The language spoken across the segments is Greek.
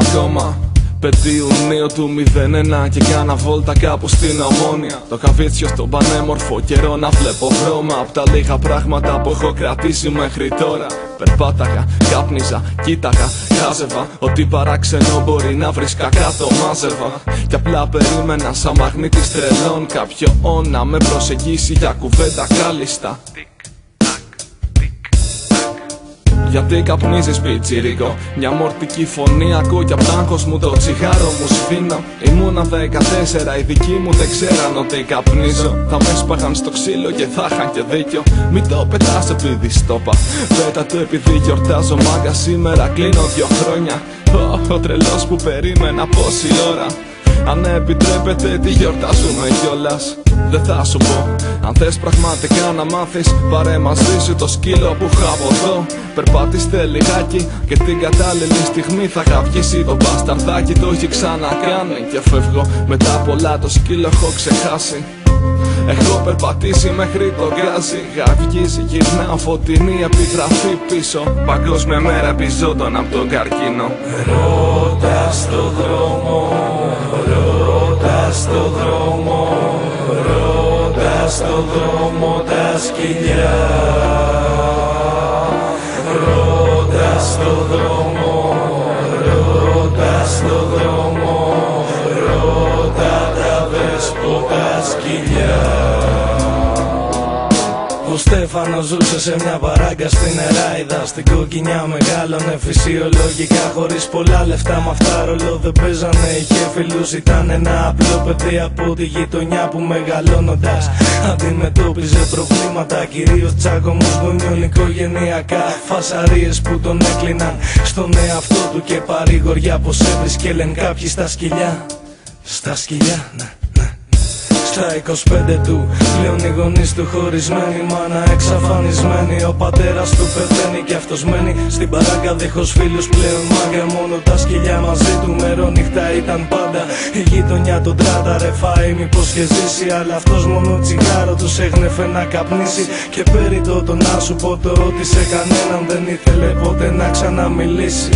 ακόμα παιδί Ιουνίου του 01 και κάνα βόλτα κάπου στην Ομόνια. Το καβίτσιο στον πανέμορφο καιρό να βλέπω χρώμα απ' τα λίγα πράγματα που έχω κρατήσει μέχρι τώρα. Περπάταγα, κάπνιζα, κοίταγα, χάζευα. Ό,τι παράξενο μπορεί να βρίσκα κάτω μάζευα. Κι απλά περίμενα σαν μαγνήτης τρελών κάποιο να με προσεγγίσει για κουβέντα κάλλιστα. Γιατί καπνίζεις πιτσιρίκο? Μια μορτική φωνή ακούω κι απ' τ' άγχος μου το τσιγάρο μου σβήνω. Ήμουνα 14, οι δικοί μου δεν ξέραν ότι καπνίζω. Θα με σπάγαν στο ξύλο και θα είχαν και δίκιο. Μην το πετάς επειδή στόπα, πέτα το επειδή γιορτάζω μάγκα. Σήμερα κλείνω 2 χρόνια. Ο τρελός που περίμενα πόση ώρα. Αν επιτρέπετε τη γιορτάζουμε κιόλας. Δεν θα σου πω, αν θες πραγματικά να μάθεις, πάρε μαζί σου το σκύλο που είχα από εδώ. Περπάτηστε λιγάκι και την κατάλληλη στιγμή θα γαυγίσει το μπασταρδάκι. Το έχει ξανακάνει και φεύγω μετά πολλά, το σκύλο έχω ξεχάσει. Έχω περπατήσει μέχρι το γκάζι, γαυγίζει, γυρνάω φωτεινή επιγραφή πίσω. Παγκόσμια μέρα επιζώντων απ' τον καρκίνο. Ρώτα στο δρόμο, ρώτα στο δρόμο, ρώτα στο δρόμο τα σκυλιά. Ρώτα στο δρόμο, ρώτα στο δρόμο, ρώτα τα δέσποτα σκυλιά. Ο Στέφανος ζούσε σε μια παράγκα στην Εράιδα. Στην κοκκινιά μεγάλωνε φυσιολογικά, χωρίς πολλά λεφτά. Μ' αυτά ρολό δεν παίζανε, είχε φίλους. Ήταν ένα απλό παιδί από τη γειτονιά που μεγαλώνοντας αντιμετώπιζε προβλήματα, κυρίως τσάκωμους γονιών οικογενειακά. Φασαρίες που τον έκλειναν στον εαυτό του και παρηγοριά πως έβρισκε λένε κάποιοι στα σκυλιά. Στα σκυλιά, ναι. Στα 25 του πλέον οι γονείς του χωρισμένοι, μάνα εξαφανισμένη. Ο πατέρας του πεθαίνει και αυτός μένει στην παράγκα δίχως φίλους πλέον μάγκα. Μόνο τα σκυλιά μαζί του μερόνυχτα ήταν πάντα. Η γειτονιά τον τράταρε, φάει μήπως και ζήσει, αλλά αυτός μόνο τσιγάρο τους έγνεφε να καπνίσει. Και περιττό το να σου πω το ότι σε κανέναν δεν ήθελε ποτέ να ξαναμιλήσει.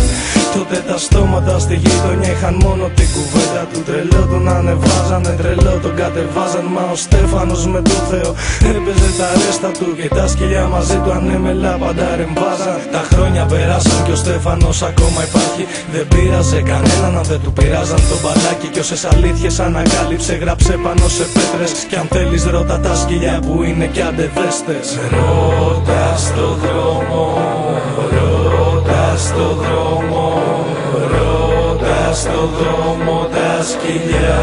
Τότε τα στόματα στη γειτονιά είχαν μόνο την κουβέντα του. Τρελό τον ανεβάζανε, τρελό τον κατεβάζανε. Μα ο Στέφανος με το Θεό έπαιζε τα ρέστα του και τα σκυλιά μαζί του ανέμελα πάντα ρεμβάζαν. Τα χρόνια περάσαν και ο Στέφανος ακόμα υπάρχει. Δεν πείραζε κανέναν αν δεν του πειράζαν το μπαλάκι. Κι όσες αλήθειες ανακάλυψε γράψε πάνω σε πέτρες. Κι αν θέλεις ρώτα τα σκυλιά που είναι κι αντεδέστες. Ρώτα στο δρόμο, ρώτα στο δρόμο, ρώτα στο δρόμο τα σκυλιά.